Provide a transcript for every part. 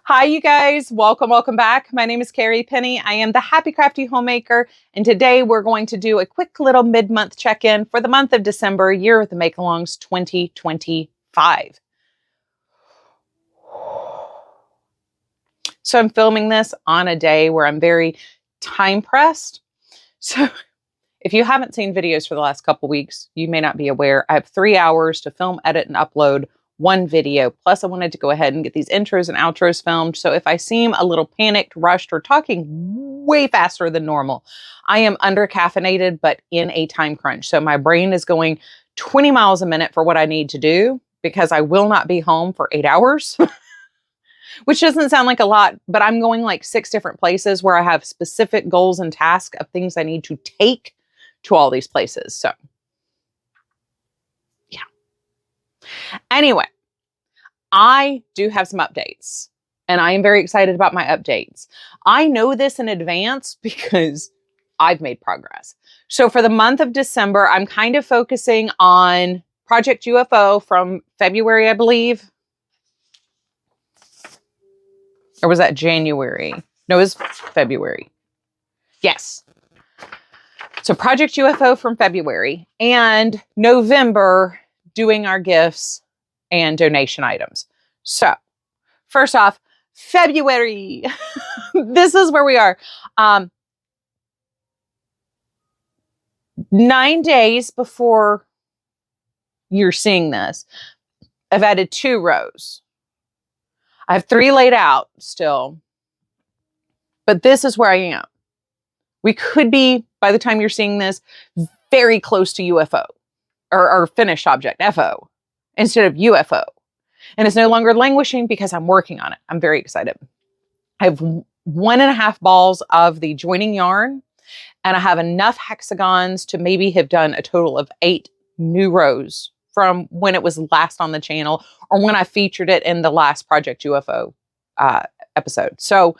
Hi, you guys. Welcome back. My name is Carrie Penny. I am the Happy Crafty Homemaker, and today we're going to do a quick little mid-month check-in for the month of December, year of the Make-Alongs 2025. So I'm filming this on a day where I'm very time-pressed. So if you haven't seen videos for the last couple weeks, you may not be aware. I have 3 hours to film, edit, and upload one video. Plus, I wanted to go ahead and get these intros and outros filmed. So if I seem a little panicked, rushed, or talking way faster than normal, I am under caffeinated, but in a time crunch. So my brain is going 20 miles a minute for what I need to do because I will not be home for 8 hours, which doesn't sound like a lot, but I'm going like 6 different places where I have specific goals and tasks of things I need to take to all these places. So anyway, I do have some updates, and I am very excited about my updates. I know this in advance because I've made progress. So for the month of December, I'm kind of focusing on Project UFO from February, I believe. Or was that January? No, it was February. Yes. So Project UFO from February, and November doing our gifts and donation items. So first off, February, this is where we are. 9 days before you're seeing this, I've added 2 rows. I have 3 laid out still, but this is where I am. We could be, by the time you're seeing this, very close to UFO. Or finished object, FO, instead of UFO. And it's no longer languishing because I'm working on it. I'm very excited. I have 1.5 balls of the joining yarn, and I have enough hexagons to maybe have done a total of 8 new rows from when it was last on the channel or when I featured it in the last Project UFO episode. So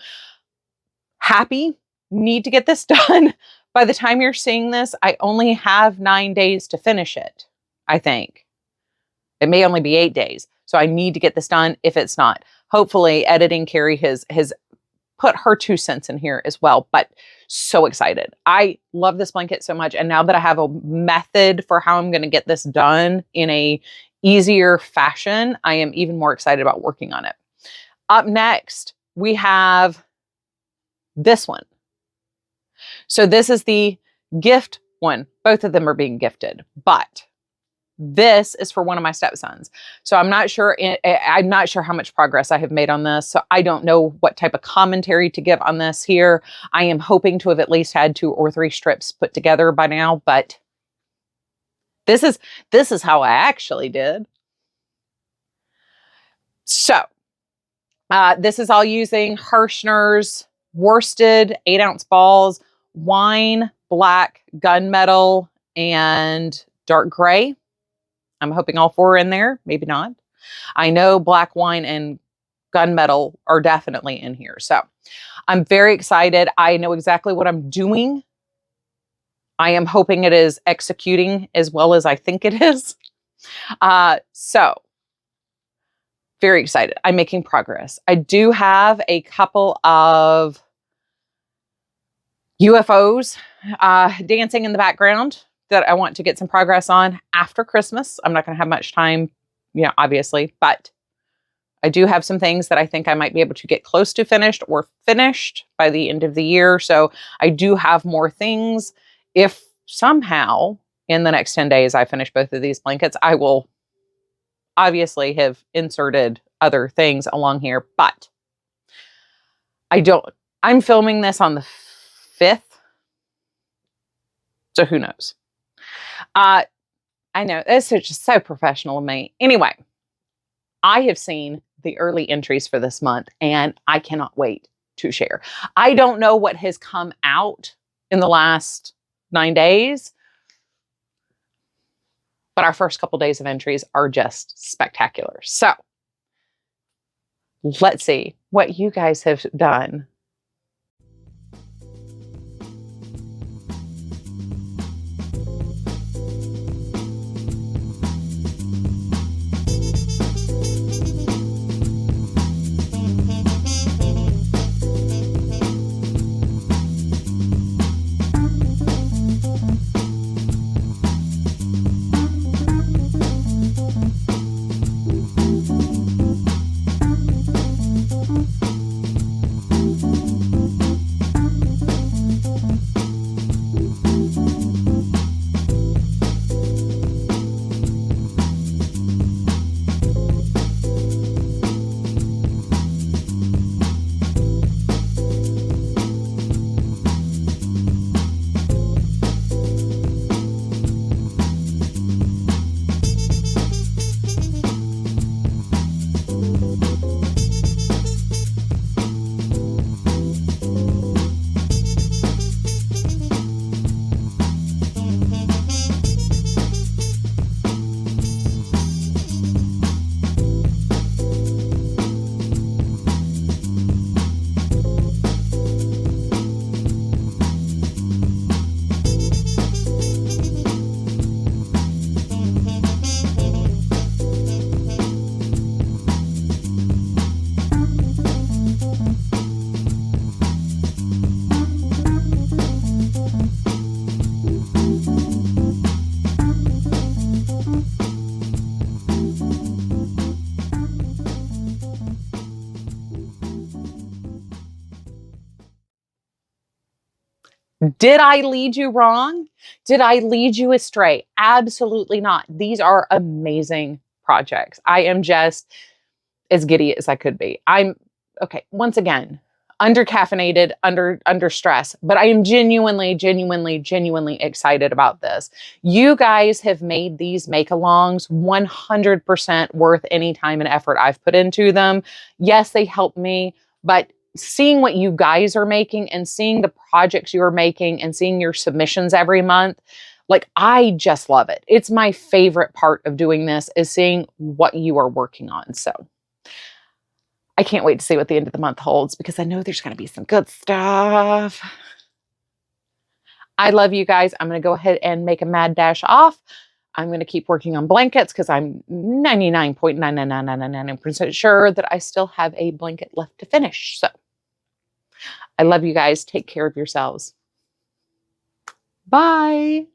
happy, need to get this done. By the time you're seeing this, I only have 9 days to finish it, I think. It may only be 8 days. So I need to get this done if it's not. Hopefully, editing Carrie has put her 2 cents in here as well. But so excited. I love this blanket so much. And now that I have a method for how I'm going to get this done in a easier fashion, I am even more excited about working on it. Up next, we have this one. So this is the gift one. Both of them are being gifted, but this is for one of my stepsons. So I'm not sure how much progress I have made on this. So I don't know what type of commentary to give on this here. I am hoping to have at least had 2 or 3 strips put together by now, but this is how I actually did. So this is all using Hirschner's worsted 8-ounce balls, wine, black, gunmetal, and dark gray. I'm hoping all 4 are in there. Maybe not. I know black, wine, and gunmetal are definitely in here. So I'm very excited. I know exactly what I'm doing. I am hoping it is executing as well as I think it is. So very excited. I'm making progress. I do have a couple of UFOs dancing in the background that I want to get some progress on after Christmas. I'm not going to have much time, obviously, but I do have some things that I think I might be able to get close to finished or finished by the end of the year. So I do have more things. If somehow in the next 10 days I finish both of these blankets, I will obviously have inserted other things along here, but I'm filming this on the 5th. So who knows? I know it's just so professional of me. Anyway, I have seen the early entries for this month and I cannot wait to share. I don't know what has come out in the last 9 days, but our first couple days of entries are just spectacular. So let's see what you guys have done. Did I lead you wrong? Did I lead you astray? Absolutely not. These are amazing projects. I am just as giddy as I could be. I'm okay. Once again, under caffeinated, under stress, but I am genuinely excited about this. You guys have made these make-alongs 100% worth any time and effort I've put into them. Yes, they help me, but seeing what you guys are making and seeing the projects you're making and seeing your submissions every month, like, I just love it. It's my favorite part of doing this, is seeing what you are working on. So I can't wait to see what the end of the month holds, because I know there's going to be some good stuff. I love you guys. I'm going to go ahead and make a mad dash off. I'm going to keep working on blankets because I'm 99.99999% sure that I still have a blanket left to finish. So I love you guys. Take care of yourselves. Bye.